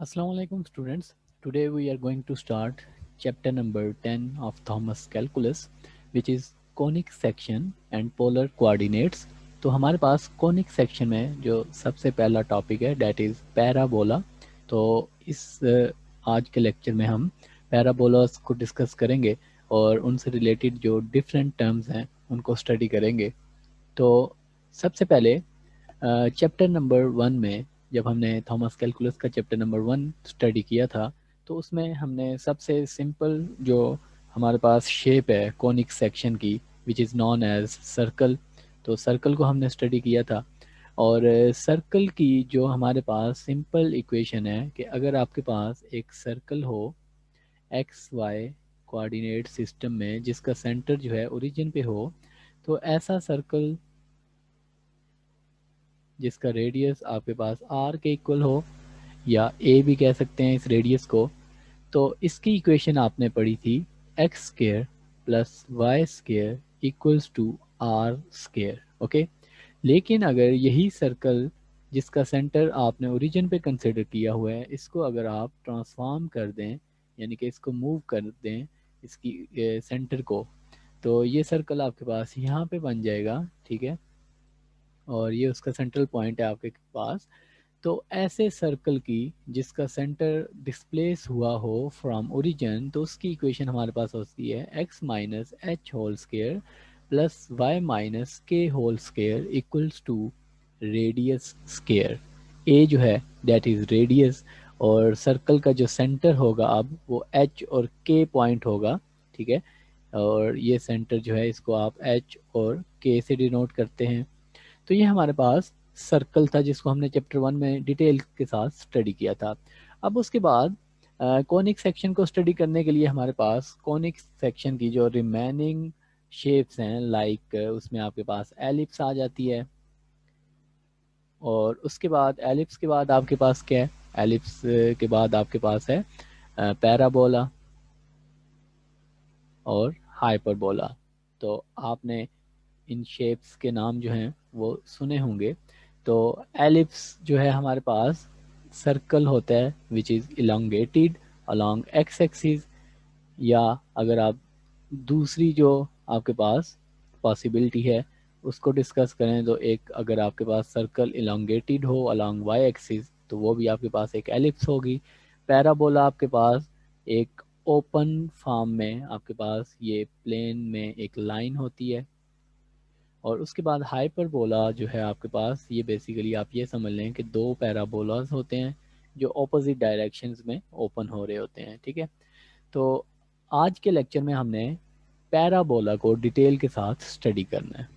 Assalamu alaikum students. Today we are going to start chapter number 10 of Thomas Calculus which is conic section and polar coordinates. तो हमारे पास conic section में जो सबसे पहला topic है that is parabola. तो इस आज के लेक्चर में हम पैराबोलास को डिस्कस करेंगे और उनसे रिलेटेड जो डिफरेंट टर्म्स हैं उनको स्टडी करेंगे। तो सबसे पहले चैप्टर नंबर 1 में जब हमने थॉमस कैलकुलस का चैप्टर नंबर 1 स्टडी किया था तो उसमें हमने सबसे सिंपल जो हमारे पास शेप है कॉनिक सेक्शन की which is known as circle, तो सर्कल को हमने स्टडी किया था। और सर्कल की जो हमारे पास सिंपल इक्वेशन है कि अगर आपके पास एक सर्कल हो एक्स वाई कोऑर्डिनेट सिस्टम में जिसका सेंटर जो है ओरिजिन पे हो, तो ऐसा सर्कल जिसका रेडियस आपके पास आर के इक्वल हो या ए भी कह सकते हैं इस रेडियस को, तो इसकी इक्वेशन आपने पढ़ी थी x square plus y square equals to r square. Okay, लेकिन अगर यही सर्कल जिसका सेंटर आपने ओरिजिन पे कंसिडर किया हुआ है इसको अगर आप ट्रांसफॉर्म कर दें यानी कि इसको मूव कर दें इसकी सेंटर को, तो ये सर्कल आपके पास यहाँ पे बन जाएगा। ठीक है, और ये उसका सेंट्रल पॉइंट है आपके पास। तो ऐसे सर्कल की जिसका सेंटर डिस्प्लेस हुआ हो फ्रॉम ओरिजिन, तो उसकी इक्वेशन हमारे पास होती है x minus h whole square plus y minus k whole square equals to radius square. ए जो है दैट इज रेडियस और सर्कल का जो सेंटर होगा अब वो एच और के पॉइंट होगा। ठीक है, और ये सेंटर जो है इसको आप एच और के से डिनोट करते हैं। तो ये हमारे पास सर्कल था जिसको हमने चैप्टर 1 में डिटेल के साथ स्टडी किया था। अब उसके बाद कॉनिक सेक्शन को स्टडी करने के लिए हमारे पास कॉनिक सेक्शन की जो रिमेनिंग शेप्स हैं लाइक उसमें आपके पास एलिप्स आ जाती है, और उसके बाद एलिप्स के बाद आपके पास क्या है, एलिप्स के बाद आपके पास है पैराबोला और हाइपरबोला। तो आपने इन शेप्स के नाम जो हैं वो सुने होंगे। तो एलिप्स जो है हमारे पास सर्कल होता है which is elongated along x axis, या अगर आप दूसरी जो आपके पास पॉसिबिलिटी है उसको डिस्कस करें तो एक अगर आपके पास सर्कल इलोंगेटेड हो अलोंग वाई एक्सिस तो वो भी आपके पास एक एलिप्स होगी। पैराबोला आपके पास एक ओपन फॉर्म में आपके पास ये प्लेन में एक लाइन होती है, और उसके बाद हाइपरबोला जो है आपके पास ये बेसिकली आप ये समझ लें कि दो पैराबोलास होते हैं जो ऑपोजिट डायरेक्शंस में ओपन हो रहे होते हैं। ठीक है, तो आज के लेक्चर में हमने पैराबोला को डिटेल के साथ स्टडी करना है।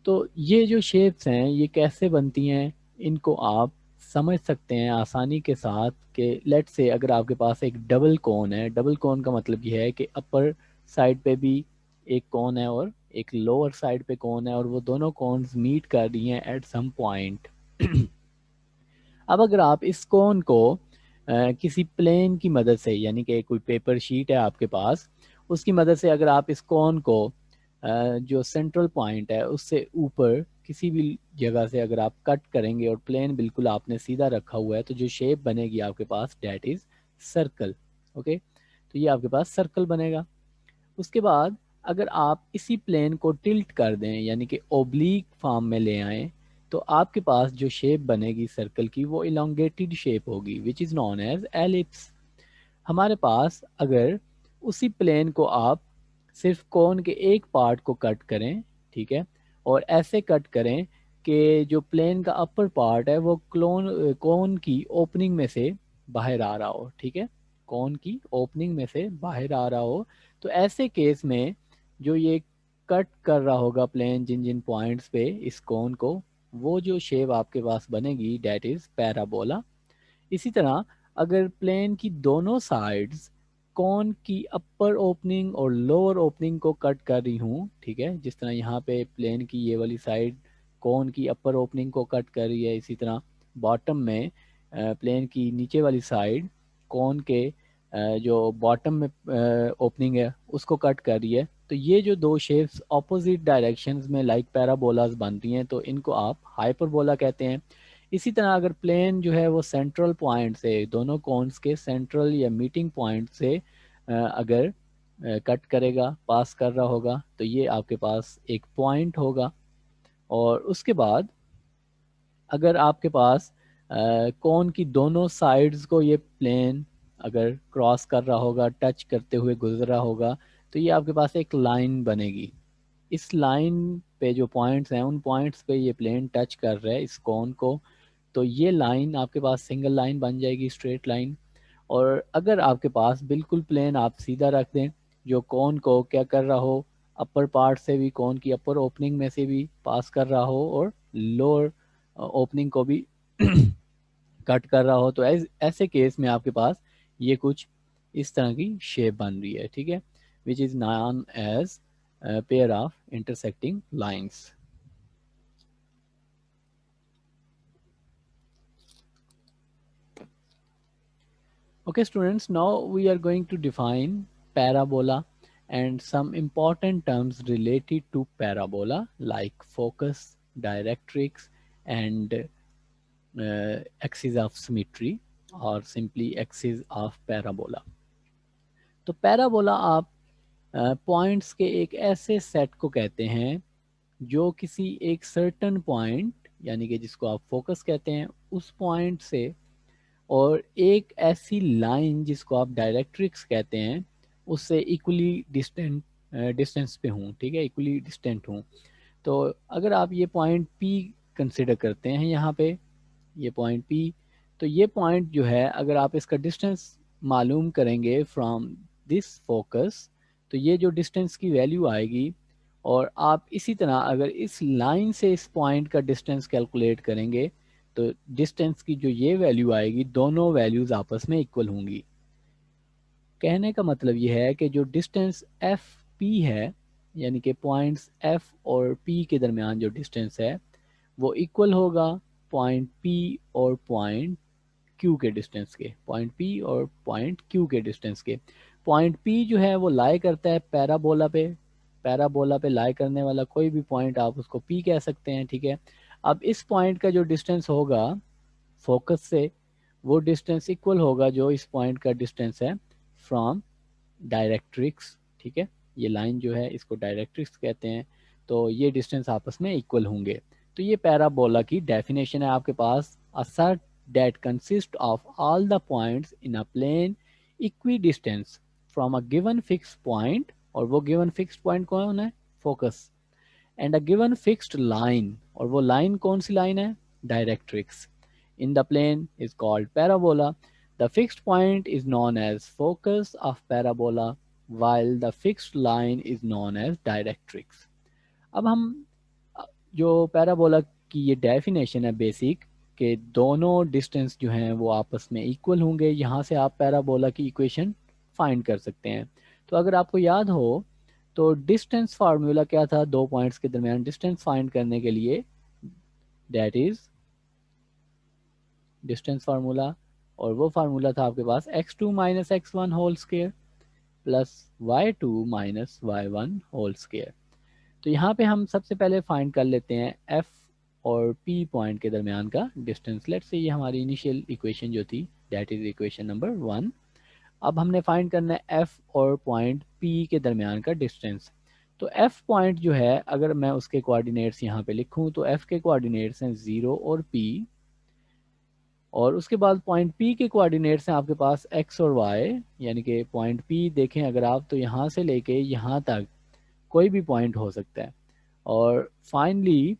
तो ये जो शेप्स हैं ये कैसे बनती हैं इनको आप समझ सकते हैं आसानी के साथ कि लेट से अगर आपके पास एक डबल कोन है, डबल कोन का मतलब ये है कि अपर साइड पे भी एक कोन है और एक लोअर साइड पे कोन है और वो दोनों कोन्स मीट कर रही हैं एट सम पॉइंट। अब अगर आप इस कोन को किसी प्लेन की मदद से यानी कि कोई पेपर शीट है आपके पास उसकी मदद से अगर आप इस कोन को जो सेंट्रल पॉइंट है उससे ऊपर किसी भी जगह से अगर आप कट करेंगे और प्लेन बिल्कुल आपने सीधा रखा हुआ है तो जो शेप बनेगी आपके पास डेट इज सर्कल। ओके, तो ये आपके पास सर्कल बनेगा। उसके बाद अगर आप इसी प्लेन को टिल्ट कर दें यानी कि ओब्लीक फॉर्म में ले आएं तो आपके पास जो शेप बनेगी सर्कल की वो इलोंगेटेड शेप होगी which is known as ellipse. हमारे पास अगर उसी प्लेन को आप सिर्फ कोन के एक पार्ट को कट करें, ठीक है, और ऐसे कट करें कि जो प्लेन का अपर पार्ट है वो कोन की ओपनिंग में से बाहर आ रहा हो। ठीक है, कोन की ओपनिंग में से बाहर आ रहा हो, तो ऐसे केस में जो ये कट कर रहा होगा प्लेन जिन जिन पॉइंट्स पे इस कोन को, वो जो शेप आपके पास बनेगी डेट इज पैराबोला। इसी तरह अगर प्लेन की दोनों साइड्स कॉन की अपर ओपनिंग और लोअर ओपनिंग को कट कर रही हूँ, ठीक है, जिस तरह यहाँ पे प्लेन की ये वाली साइड कॉन की अपर ओपनिंग को कट कर रही है, इसी तरह बॉटम में प्लेन की नीचे वाली साइड कॉन के जो बॉटम में ओपनिंग है उसको कट कर रही है, तो ये जो दो शेप्स ऑपोजिट डायरेक्शंस में लाइक पैराबोलास बन रही हैं तो इनको आप हाइपरबोला कहते हैं। इसी तरह अगर प्लेन जो है वो सेंट्रल पॉइंट से, दोनों कॉन्स के सेंट्रल या मीटिंग पॉइंट से अगर कट करेगा, पास कर रहा होगा, तो ये आपके पास एक पॉइंट होगा। और उसके बाद अगर आपके पास कोन की दोनों साइड्स को ये प्लेन अगर क्रॉस कर रहा होगा, टच करते हुए गुजर रहा होगा, तो ये आपके पास एक लाइन बनेगी। इस लाइन पे जो पॉइंट्स हैं, उन पॉइंट्स पे ये प्लेन टच कर रहा है इस कोन को, तो ये लाइन आपके पास सिंगल लाइन बन जाएगी, स्ट्रेट लाइन। और अगर आपके पास बिल्कुल प्लेन आप सीधा रख दें, जो कोन को क्या कर रहा हो, अपर पार्ट से भी, कोन की अपर ओपनिंग में से भी पास कर रहा हो और लोअर ओपनिंग को भी कट कर रहा हो, तो ऐसे केस में आपके पास ये कुछ इस तरह की शेप बन रही है, ठीक है, which is known as pair of intersecting lines. Okay students, now we are going to define parabola and some important terms related to parabola like focus, directrix and axis of symmetry or simply axis of parabola. तो parabola आप points के एक ऐसे set को कहते हैं जो किसी एक सर्टन पॉइंट, यानी कि जिसको आप फोकस कहते हैं, उस पॉइंट से और एक ऐसी लाइन जिसको आप डायरेक्ट्रिक्स कहते हैं, उससे इक्वली डिस्टेंस पे हूँ, ठीक है, इक्वली डिस्टेंट हूँ। तो अगर आप ये पॉइंट P कंसिडर करते हैं यहाँ पे, ये पॉइंट P, तो ये पॉइंट जो है अगर आप इसका डिस्टेंस मालूम करेंगे फ्रॉम दिस फोकस, तो ये जो डिस्टेंस की वैल्यू आएगी, और आप इसी तरह अगर इस लाइन से इस पॉइंट का डिस्टेंस कैलकुलेट करेंगे, तो डिस्टेंस की जो ये वैल्यू आएगी, दोनों वैल्यूज आपस में इक्वल होंगी। कहने का मतलब ये है कि जो डिस्टेंस एफ पी है, यानी कि पॉइंट्स एफ और पी के दरमियान जो डिस्टेंस है, वो इक्वल होगा पॉइंट पी और पॉइंट क्यू के डिस्टेंस के, पॉइंट पी और पॉइंट क्यू के डिस्टेंस के। पॉइंट पी जो है वो लाई करता है पैराबोला पे, पैराबोला पे लाई करने वाला कोई भी पॉइंट आप उसको पी कह सकते हैं, ठीक है। अब इस पॉइंट का जो डिस्टेंस होगा फोकस से, वो डिस्टेंस इक्वल होगा जो इस पॉइंट का डिस्टेंस है फ्रॉम डायरेक्ट्रिक्स, ठीक है। ये लाइन जो है इसको डायरेक्ट्रिक्स कहते हैं, तो ये डिस्टेंस आपस में इक्वल होंगे। तो ये पैराबोला की डेफिनेशन है आपके पास, a set that consist of all the points in a plane equidistance from a given fix point, और वो गिवन फिक्स पॉइंट कौन है, focus, and a given fixed line, और वो लाइन कौन सी लाइन है, directrix, in the plane is called parabola. The fixed point is known as focus of parabola, while the fixed line is known as directrix. अब हम जो parabola की ये डेफिनेशन है बेसिक, कि दोनों डिस्टेंस जो हैं वो आपस में इक्वल होंगे, यहाँ से आप पैराबोला की इक्वेशन फाइंड कर सकते हैं। तो अगर आपको याद हो तो डिस्टेंस फार्मूला क्या था, दो पॉइंट्स के दरमियान डिस्टेंस फाइंड करने के लिए, दैट इज डिस्टेंस फार्मूला, और वो फार्मूला था आपके पास x2 minus x one whole square plus y2 minus y1 whole square. तो यहाँ पे हम सबसे पहले फाइंड कर लेते हैं f और p पॉइंट के दरमियान का डिस्टेंस। लेट्स से ये हमारी इनिशियल इक्वेशन जो थी, दैट इज इक्वेशन नंबर 1। अब हमने फाइंड करना है f और पॉइंट p के दरमियान का डिस्टेंस। तो f पॉइंट जो है, अगर मैं उसके कोऑर्डिनेट्स यहाँ पे लिखूँ, तो f के कोऑर्डिनेट्स हैं 0 और p, और उसके बाद पॉइंट P के कोऑर्डिनेट्स हैं आपके पास x और y, यानी कि पॉइंट P देखें अगर आप, तो यहाँ से लेके यहाँ तक कोई भी पॉइंट हो सकता है। और फाइनली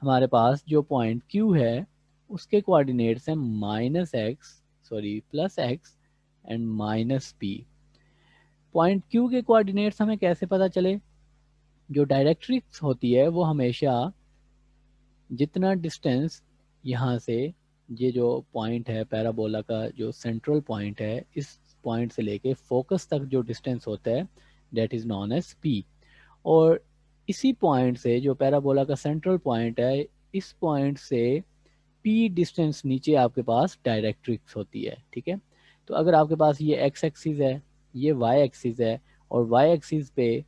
हमारे पास जो पॉइंट Q है, उसके कोऑर्डिनेट्स हैं minus x, sorry plus x and minus P. Point Q के कोऑर्डिनेट्स हमें कैसे पता चले, जो डायरेक्ट्रिक्स होती है वो हमेशा जितना डिस्टेंस यहाँ से, ये जो पॉइंट है पैराबोला का जो सेंट्रल पॉइंट है, इस पॉइंट से लेके फोकस तक जो डिस्टेंस होता है, that is known as P. और इसी पॉइंट से, जो पैराबोला का सेंट्रल पॉइंट है, इस पॉइंट से पी डिस्टेंस नीचे आपके पास डायरेक्ट्रिक्स होती है, ठीक है। तो अगर आपके पास ये एक्स एक्सिस है, ये वाई एक्सिस है, और वाई एक्सिस पे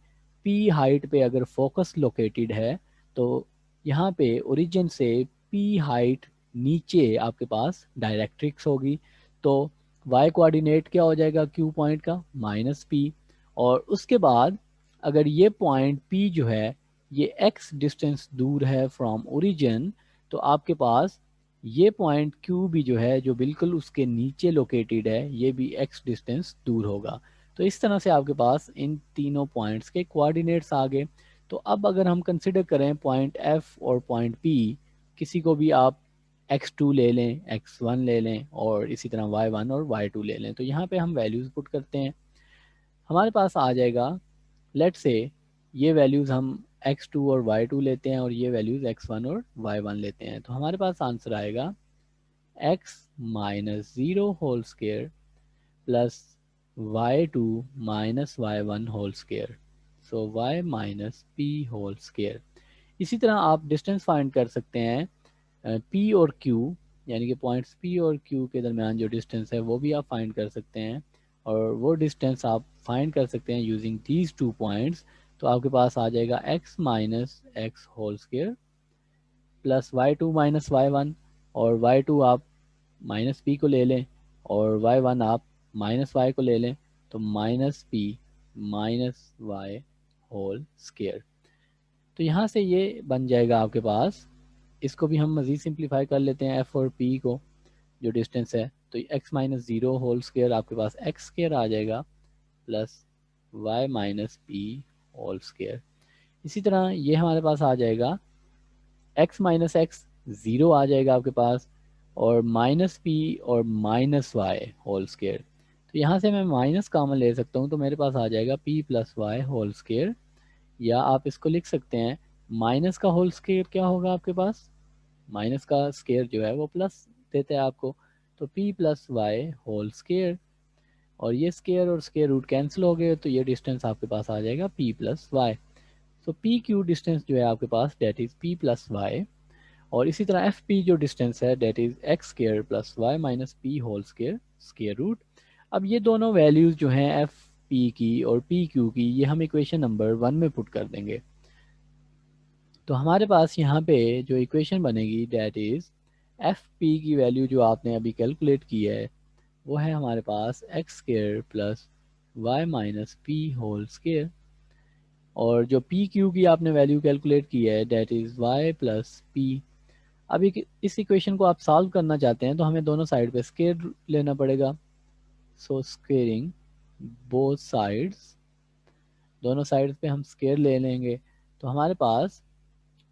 पी हाइट पे अगर फोकस लोकेटेड है, तो यहाँ पे ओरिजिन से पी हाइट नीचे आपके पास डायरेक्ट्रिक्स होगी। तो y कोऑर्डिनेट क्या हो जाएगा q पॉइंट का -p, और उसके बाद अगर ये पॉइंट p जो है ये x डिस्टेंस दूर है फ्रॉम ओरिजिन, तो आपके पास ये पॉइंट q भी जो है जो बिल्कुल उसके नीचे लोकेटेड है ये भी x डिस्टेंस दूर होगा। तो इस तरह से आपके पास इन तीनों पॉइंट्स के कोऑर्डिनेट्स आ गए। तो अब अगर हम कंसिडर करें पॉइंट f और पॉइंट p, किसी को भी आप x2 ले लें, x1 ले लें और इसी तरह y1 और y2 ले लें, तो यहाँ पे हम वैल्यूज़ पुट करते हैं। हमारे पास आ जाएगा, लेट से ये वैल्यूज़ हम x2 और y2 लेते हैं और ये वैल्यूज़ x1 और y1 लेते हैं, तो हमारे पास आंसर आएगा x minus 0 whole square plus y2 minus y1 whole square, so y minus p whole square. इसी तरह आप डिस्टेंस फाइंड कर सकते हैं P और Q, यानी कि पॉइंट्स P और Q के दरमियान जो डिस्टेंस है वो भी आप फाइंड कर सकते हैं, और वो डिस्टेंस आप फाइंड कर सकते हैं यूजिंग दीज 2 पॉइंट्स। तो आपके पास आ जाएगा x minus x whole square plus y2 minus y1, और y2 आप माइनस p को ले लें और y1 आप माइनस y को ले लें, तो minus p minus y whole square. तो यहाँ से ये बन जाएगा आपके पास, इसको भी हम मज़ीद सिंप्लीफाई कर लेते हैं f और p को, जो डिस्टेंस है, तो x माइनस 0 होल स्केयर आपके पास x स्केयर आ जाएगा plus y minus p whole square. इसी तरह ये हमारे पास आ जाएगा x माइनस एक्स 0 आ जाएगा आपके पास, और माइनस p और माइनस वाई होल स्केयर। तो यहाँ से मैं माइनस कॉमन ले सकता हूँ, तो मेरे पास आ जाएगा p plus y whole square, या आप इसको लिख सकते हैं माइनस का होल स्केयर क्या होगा आपके पास, माइनस का स्केयर जो है वो प्लस देता है आपको, तो p plus y whole square, और ये स्केयर और स्केयर रूट कैंसिल हो गए, तो ये डिस्टेंस आपके पास आ जाएगा p plus y. So p q distance जो है आपके पास that is p plus y, और इसी तरह एफ पी जो डिस्टेंस है that is x square plus y minus p whole square square root. अब ये दोनों वैल्यूज़ जो हैं एफ पी की और पी क्यू की, ये हम इक्वेशन नंबर 1 में पुट कर देंगे। तो हमारे पास यहाँ पे जो इक्वेशन बनेगी डेट इज़ एफ पी की वैल्यू जो आपने अभी कैलकुलेट की है वो है हमारे पास x square plus y minus p whole square, और जो पी क्यू की आपने वैल्यू कैलकुलेट की है that is why plus P. अब इस इक्वेशन को आप सॉल्व करना चाहते हैं तो हमें दोनों साइड पे स्केयर लेना पड़ेगा। सो स्केयरिंग बोथ साइड्स, दोनों साइड्स पे हम स्केयर ले लेंगे, तो हमारे पास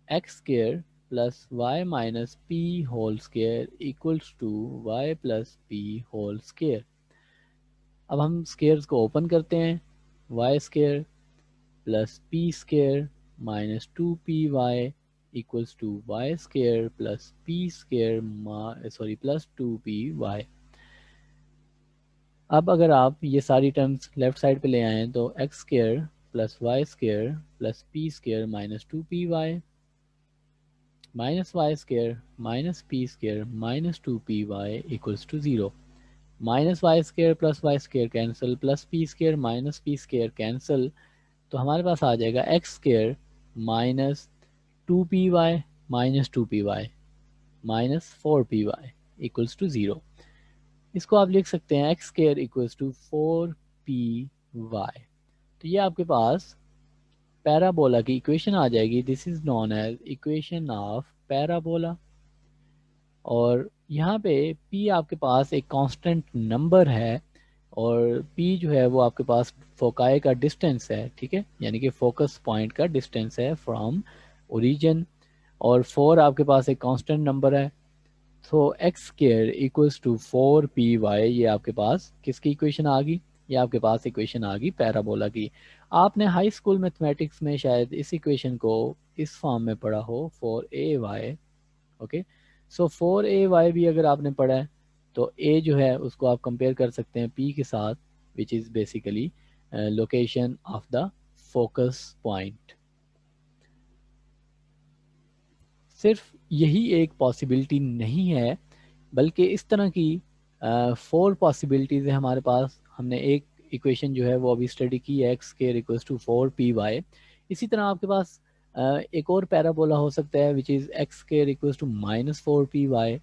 x square plus y minus p whole square equals to y plus p whole square. अब हम स्केयर्स को ओपन करते हैं, y square plus p square minus 2py equals to y square plus p square sorry plus 2py। अब अगर आप ये सारी टर्म्स लेफ्ट साइड पे ले आएँ तो x square plus y square plus p square minus 2py minus y square minus p square minus 2py equals to 0। Minus y square plus y square cancel, plus p square minus p square cancel, तो हमारे पास आ जाएगा x square minus 2py minus 2py minus 4py equals to 0। इसको आप लिख सकते हैं x square equals to 4py। तो ये आपके पास पैराबोला की इक्वेशन आ जाएगी। This is known as equation of parabola, और यहाँ पे p आपके पास एक कांस्टेंट नंबर है, और p जो है वो आपके पास फोकाई का डिस्टेंस है, ठीक है, यानी कि फोकस पॉइंट का डिस्टेंस है फ्रॉम ओरिजिन, और 4 आपके पास एक कांस्टेंट नंबर है। So x square equals to 4py, ये आपके पास किसकी इक्वेशन आ गई, ये आपके पास इक्वेशन आ गई पैराबोला की। आपने हाई स्कूल मैथमेटिक्स में शायद इस इक्वेशन को इस फॉर्म में पढ़ा हो 4ay। ओके, सो 4ay भी अगर आपने पढ़ा है तो a जो है उसको आप कंपेयर कर सकते हैं p के साथ, which is basically location of the focus point. सिर्फ यही एक पॉसिबिलिटी नहीं है, बल्कि इस तरह की 4 पॉसिबिलिटीज़ है हमारे पास। हमने एक इक्वेशन जो है वो अभी स्टडी की है, x square equals to 4py। इसी तरह आपके पास एक और पैराबोला हो सकता है which is x square equals to minus 4py,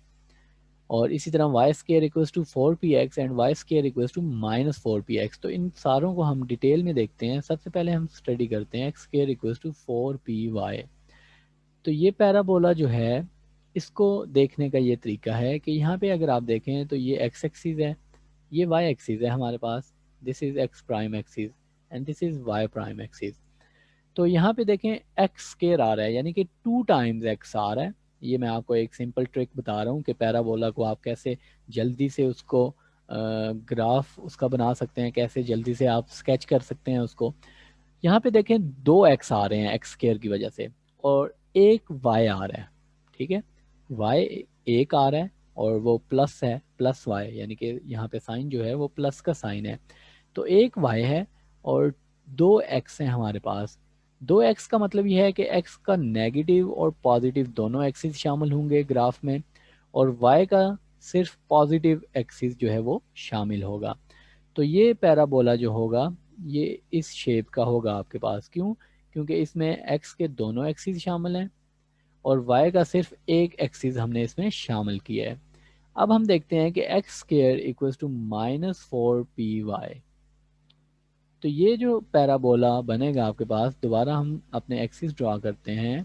और इसी तरह y square equals to 4px and y square equals to -4px। तो इन सारों को हम डिटेल में देखते हैं। सबसे पहले हम स्टडी करते हैं x square equals to 4py। तो ये पैराबोला जो है, इसको देखने का ये तरीका है कि यहाँ पे अगर आप देखें तो ये एक्स एक्सिस है, ये वाई एक्सिस है हमारे पास, this is x prime axis and this is y prime axis. तो यहाँ पे देखें एक्स स्केयर आ रहा है, यानी कि 2 टाइम्स एक्स आ रहा है। ये मैं आपको एक सिंपल ट्रिक बता रहा हूँ कि पैराबोला को आप कैसे जल्दी से उसको ग्राफ उसका बना सकते हैं, कैसे जल्दी से आप स्केच कर सकते हैं उसको। यहाँ पे देखें 2 एक्स आ रहे हैं एक्स स्केयर की वजह से, और एक वाई आ रहा है, ठीक है। वाई एक आ रहा है और वो प्लस है, प्लस वाई, यानी कि यहाँ पे साइन जो है वो प्लस का साइन है। तो एक वाई है और 2 एक्स हैं हमारे पास। 2 एक्स का मतलब यह है कि एक्स का नेगेटिव और पॉजिटिव दोनों एक्सिस शामिल होंगे ग्राफ में, और वाई का सिर्फ पॉजिटिव एक्सिस जो है वो शामिल होगा। तो ये पैराबोला जो होगा ये इस शेप का होगा आपके पास। क्यों? क्योंकि इसमें एक्स के दोनों एक्सिस शामिल हैं और वाई का सिर्फ एक एक्सिस हमने इसमें शामिल किया है। अब हम देखते हैं कि x square equals to -4py। तो ये जो पैराबोला बनेगा आपके पास, दोबारा हम अपने एक्सिस ड्रा करते हैं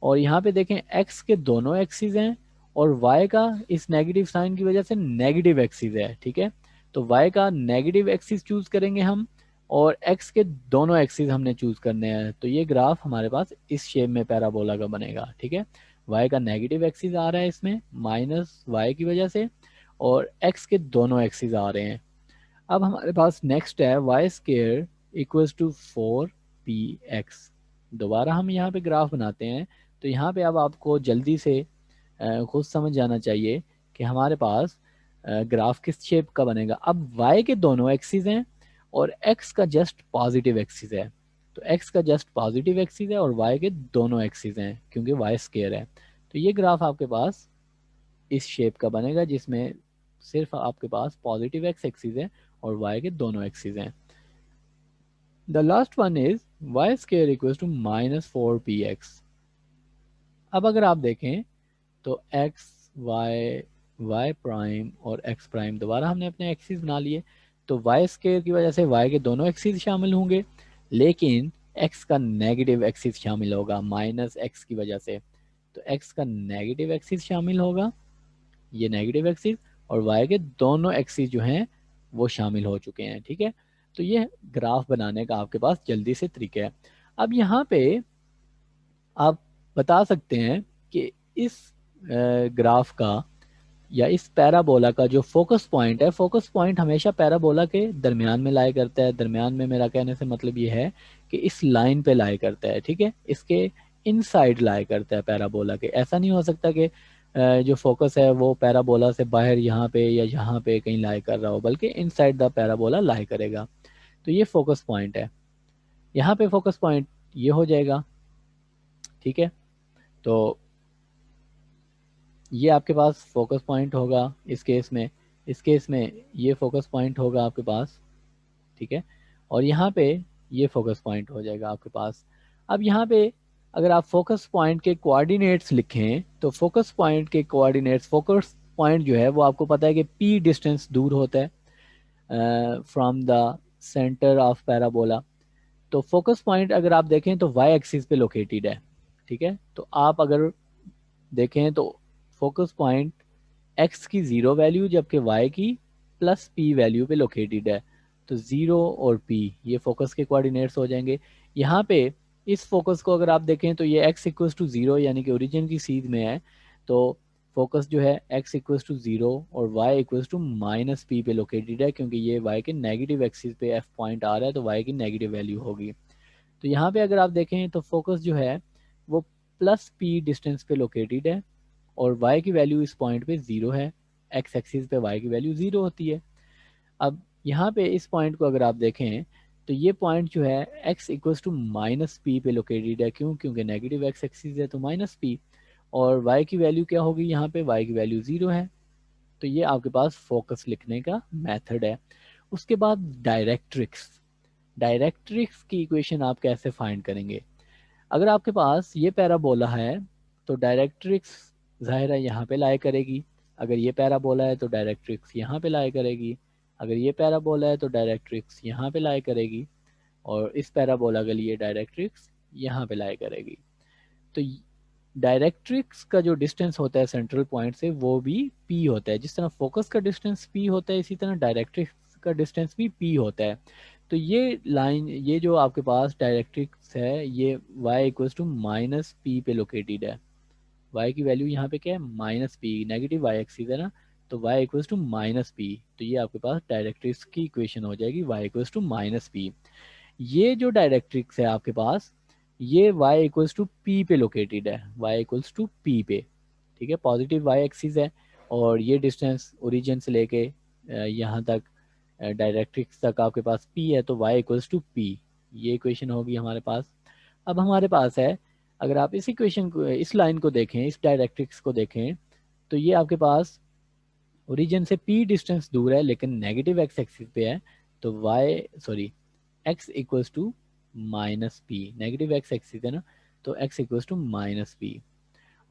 और यहाँ पे देखें एक्स के दोनों एक्सिस हैं और वाई का इस नेगेटिव साइन की वजह से नेगेटिव एक्सिस है, ठीक है। तो वाई का नेगेटिव एक्सिस चूज करेंगे हम और एक्स के दोनों एक्सिस हमने चूज करने हैं। तो ये ग्राफ हमारे पास इस शेप में पैराबोला का बनेगा, ठीक है। वाई का नेगेटिव एक्सिस आ रहा है इसमें माइनस वाई की वजह से, और एक्स के दोनों एक्सिस आ रहे हैं। अब हमारे पास नेक्स्ट है y square equals to 4px। दोबारा हम यहाँ पे ग्राफ बनाते हैं। तो यहाँ पे अब आपको जल्दी से खुद समझ जाना चाहिए कि हमारे पास ग्राफ किस शेप का बनेगा। अब y के दोनों एक्सिस हैं और x का जस्ट पॉजिटिव एक्सिस है। तो x का जस्ट पॉजिटिव एक्सिस है और y के दोनों एक्सिस हैं क्योंकि y स्केयर है। तो ये ग्राफ आपके पास इस शेप का बनेगा जिसमें सिर्फ आपके पास पॉजिटिव एक्स एक्सिस है और y के दोनों एक्सिस हैं। The last one is y square equals to -4px। अब अगर आप देखें तो x y y प्राइम और x प्राइम दोबारा हमने अपने एक्सिस बना लिए। तो y स्केयर की वजह से y के दोनों एक्सिस शामिल होंगे, लेकिन x का नेगेटिव एक्सिस शामिल होगा -x की वजह से। तो x का नेगेटिव एक्सिस शामिल होगा, ये नेगेटिव एक्सिस, और y के दोनों एक्सिस जो हैं वो शामिल हो चुके हैं, ठीक है। तो ये ग्राफ बनाने का आपके पास जल्दी से तरीका है। अब यहाँ पे आप बता सकते हैं कि इस ग्राफ का या इस पैराबोला का जो फोकस पॉइंट है, फोकस पॉइंट हमेशा पैराबोला के दरमियान में लाया करता है। दरमियान में मेरा कहने से मतलब ये है कि इस लाइन पे लाया करता है, ठीक है। इसके इनसाइड लाया करता है पैराबोला के। ऐसा नहीं हो सकता कि जो फोकस है वो पैराबोला से बाहर यहाँ पे या यहाँ पे कहीं लाई कर रहा हो, बल्कि इनसाइड द पैराबोला लाई करेगा। तो ये फोकस पॉइंट है, यहाँ पे फोकस पॉइंट ये हो जाएगा, ठीक है। तो ये आपके पास फोकस पॉइंट होगा इस केस में। इस केस में ये फोकस पॉइंट होगा आपके पास, ठीक है। और यहाँ पे ये फोकस पॉइंट हो जाएगा आपके पास। अब यहाँ पे अगर आप फोकस पॉइंट के कोऑर्डिनेट्स लिखें तो फोकस पॉइंट के कोऑर्डिनेट्स, फोकस पॉइंट जो है वो आपको पता है कि p डिस्टेंस दूर होता है from the centre of parabola. तो फोकस पॉइंट अगर आप देखें तो y एक्सिस पे लोकेटेड है, ठीक है। तो आप अगर देखें तो फोकस पॉइंट x की 0 वैल्यू जबकि y की +p वैल्यू पे लोकेटेड है। तो 0 और p ये फोकस के कोऑर्डिनेट्स हो जाएंगे। यहाँ पे इस फोकस को अगर आप देखें तो ये x इक्वल्स टू 0 यानी कि ओरिजिन की सीध में है। तो फोकस जो है x इक्वल्स टू 0 और y इक्वल्स टू -p पे लोकेटेड है, क्योंकि ये y के नेगेटिव एक्सिस पे f पॉइंट आ रहा है तो y की नेगेटिव वैल्यू होगी। तो यहाँ पे अगर आप देखें तो फोकस जो है वो +p डिस्टेंस पे लोकेटेड है और y की वैल्यू इस पॉइंट पे 0 है। x एक्सिस पे y की वैल्यू 0 होती है। अब यहाँ पे इस पॉइंट को अगर आप देखें तो ये पॉइंट जो है x इक्वल्स टू -p पे लोकेटेड है। क्यों? क्योंकि नेगेटिव x एक्सिस है तो -p, और y की वैल्यू क्या होगी, यहाँ पे y की वैल्यू 0 है। तो ये आपके पास फोकस लिखने का मेथड है। उसके बाद डायरेक्ट्रिक्स। डायरेक्ट्रिक्स की इक्वेशन आप कैसे फाइंड करेंगे? अगर आपके पास ये पैराबोला है तो डायरेक्ट्रिक्स ज़ाहिर है यहाँ पे लाया करेगी। अगर ये पैराबोला है तो डायरेक्ट्रिक्स यहाँ पे लाई करेगी, अगर ये पैराबोला है तो डायरेक्ट्रिक्स यहाँ पे लाई करेगी, और इस पैराबोला के लिए डायरेक्ट्रिक्स यहाँ पे लाई करेगी। तो डायरेक्ट्रिक्स का जो डिस्टेंस होता है सेंट्रल पॉइंट से वो भी p होता है। जिस तरह फोकस का डिस्टेंस p होता है, इसी तरह डायरेक्ट्रिक्स का डिस्टेंस भी p होता है। तो ये लाइन, ये जो आपके पास डायरेक्ट्रिक्स है, ये y equals to minus P पे लोकेटेड है। y की वैल्यू यहाँ पे क्या है, minus P, negative y axis है ना, तो y equals to minus P. तो ये आपके पास डायरेक्ट्रिक्स की इक्वेशन हो जाएगी, y equals to minus P. ये जो डायरेक्ट्रिक्स है आपके पास, ये y इक्वल्स टू पी पे लोकेटेड है, y इक्वल्स टू पी पे, ठीक है। पॉजिटिव y एक्सिस है और ये डिस्टेंस ओरिजिन से लेके यहाँ तक डायरेक्ट्रिक्स तक आपके पास p है, तो y इक्वल्स टू पी, ये इक्वेशन होगी हमारे पास। अब हमारे पास है, अगर आप इस इक्वेशन को, इस लाइन को देखें, इस डायरेक्ट्रिक्स को देखें, तो ये आपके पास ओरिजिन से p डिस्टेंस दूर है लेकिन नेगेटिव x एक्सिस पे है, तो x equals to minus P, negative x axis है ना, तो x equals to minus P.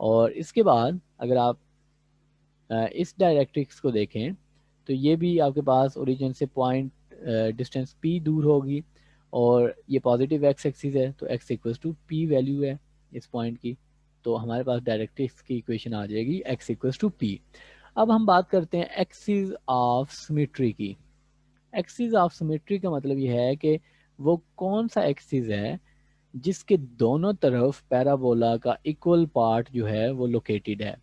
और इसके बाद अगर आप इस डायरेक्ट्रिक्स को देखें, तो ये भी आपके पास ओरिजिन से पॉइंट डिस्टेंस p दूर होगी, और ये पॉजिटिव x एक्सिस है, तो x equals to p value है इस पॉइंट की, तो हमारे पास डायरेक्ट्रिक्स की इक्वेशन आ जाएगी x इक्वल्स टू p। अब हम बात करते हैं एक्सिस ऑफ सिमेट्री की। एक्सिस ऑफ सिमेट्री का मतलब ये है कि वो कौन सा एक्सिस है जिसके दोनों तरफ पैराबोला का इक्वल पार्ट जो है वो लोकेटेड है।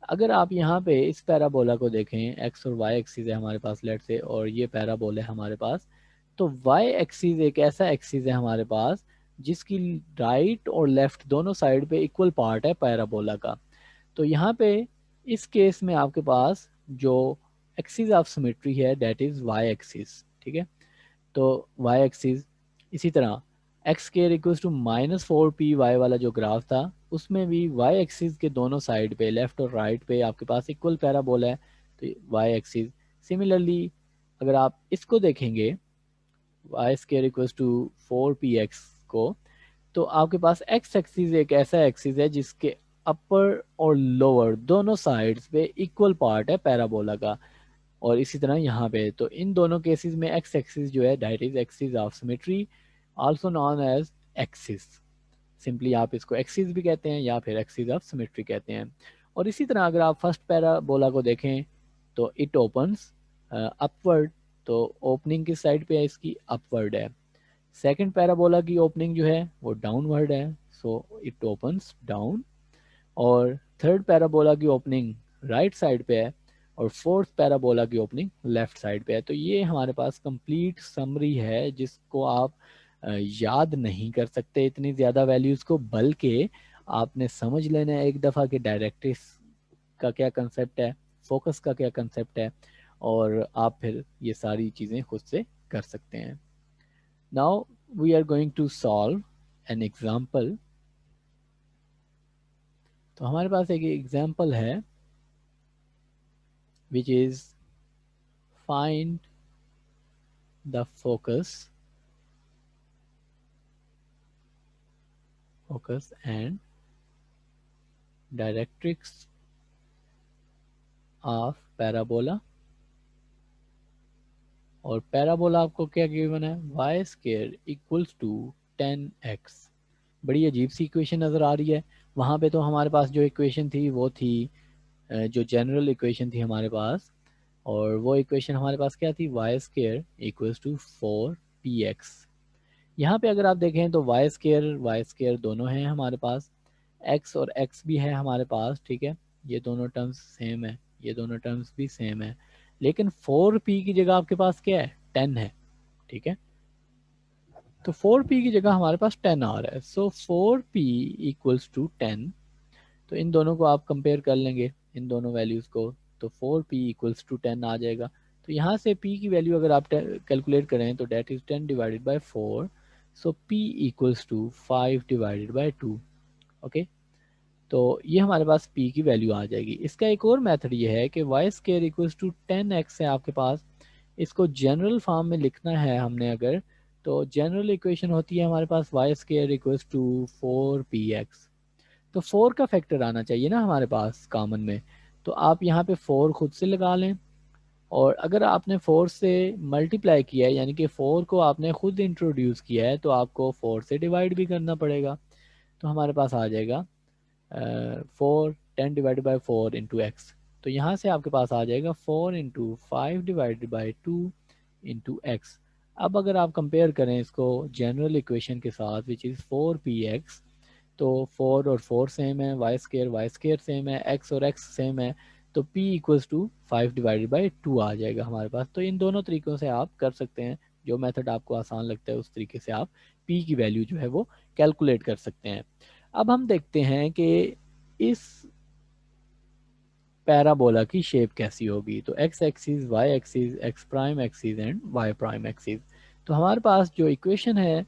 अगर आप यहाँ पे इस पैराबोला को देखें, एक्स और वाई एक्सिस है हमारे पास लेट से, और ये पैराबोला है हमारे पास, तो वाई एक्सिस एक ऐसा एक्सिस है हमारे पास जिसकी राइट और लेफ्ट दोनों साइड पे इक्वल पार्ट है पैराबोला का। तो यहाँ पे इस केस में आपके पास जो एक्सिस ऑफ सिमेट्री है दैट इज वाई एक्सिस, ठीक है। तो वाई एक्सिस, इसी तरह x square equals to minus four p y वाला जो ग्राफ था, उसमें भी वाई एक्सिस के दोनों साइड पे, लेफ्ट और राइट पे आपके पास इक्वल पैराबोला है, तो वाई एक्सिस। सिमिलरली अगर आप इसको देखेंगे, y square equals to four p x को, तो आपके पास एक्स एक्सिस एक ऐसा एक्सिस है जिसके अपर और लोअर दोनों साइड्स पे इक्वल पार्ट है पैराबोला का। और इसी तरह यहाँ पे, तो इन दोनों केसेस में एक्स एक्सिस जो है that is axis of symmetry, also known as axis. Simply आप इसको एक्सिस भी कहते हैं या फिर एक्सिस ऑफ सिमेट्री कहते हैं। और इसी तरह अगर आप फर्स्ट पैराबोला को देखें, तो इट ओपन्स अपवर्ड, तो ओपनिंग किस साइड पे है इसकी, अपवर्ड है। सेकंड पैराबोला की ओपनिंग जो है वो डाउनवर्ड है, सो इट ओपन्स डाउन। और थर्ड पैराबोला की ओपनिंग राइट साइड पे है, और फोर्थ पैराबोला की ओपनिंग लेफ्ट साइड पे है। तो ये हमारे पास कंप्लीट समरी है जिसको आप याद नहीं कर सकते इतनी ज़्यादा वैल्यूज़ को, बल्कि आपने समझ लेना है एक दफ़ा कि डायरेक्ट्रिक्स का क्या कंसेप्ट है, फोकस का क्या कंसेप्ट है, और आप फिर ये सारी चीज़ें खुद से कर सकते हैं। Now we are going to solve an example. तो हमारे पास एक एग्जाम्पल है which is find the focus and directrix of parabola। और पैराबोला आपको क्या गिवन है, Y square equals to 10x। बड़ी अजीब सी इक्वेशन नज़र आ रही है। वहाँ पे तो हमारे पास जो इक्वेशन थी वो थी जो जनरल इक्वेशन थी हमारे पास, और वो इक्वेशन हमारे पास क्या थी, Y square equals to 4px। यहाँ पे अगर आप देखें तो वाई स्क्वायर दोनों हैं हमारे पास, x और x भी है हमारे पास, ठीक है। ये दोनों टर्म्स सेम है, ये दोनों टर्म्स भी सेम है, लेकिन 4p की जगह आपके पास क्या है, 10 है, ठीक है। तो 4p की जगह हमारे पास 10 आ रहा है, सो 4p इक्वल्स टू 10। तो इन दोनों को आप कंपेयर कर लेंगे, इन दोनों वैल्यूज़ को, तो 4p इक्वल्स टू 10 आ जाएगा। तो यहाँ से p की वैल्यू अगर आप कैलकुलेट करें तो that is 10 divided by 4, so p equals to 5 divided by 2। Okay, तो ये हमारे पास p की वैल्यू आ जाएगी। इसका एक और मेथड ये है कि Y square equals to 10x है आपके पास, इसको जनरल फॉर्म में लिखना है हमने अगर, तो जनरल इक्वेशन होती है हमारे पास y square equals to 4px। तो 4 का फैक्टर आना चाहिए ना हमारे पास कॉमन में, तो आप यहाँ पे 4 खुद से लगा लें, और अगर आपने 4 से मल्टीप्लाई किया है यानी कि 4 को आपने खुद इंट्रोड्यूस किया है तो आपको 4 से डिवाइड भी करना पड़ेगा। तो हमारे पास आ जाएगा 4 10 डिवाइड बाई 4 इंटू एक्स। तो यहाँ से आपके पास आ जाएगा 4 into 5 divided by 2 into x. अब अगर आप कंपेयर करें इसको जनरल इक्वेशन के साथ विच इज़ 4px, तो 4 और 4 सेम है, वाई स्केयर सेम है, एक्स और एक्स सेम है, तो p equals to 5 divided by 2 आ जाएगा हमारे पास। तो इन दोनों तरीक़ों से आप कर सकते हैं, जो मेथड आपको आसान लगता है उस तरीके से आप p की वैल्यू जो है वो कैलकुलेट कर सकते हैं। अब हम देखते हैं कि इस पैराबोला की शेप कैसी होगी। तो x axis, y axis, x prime axis and y prime axis. तो हमारे पास जो इक्वेशन है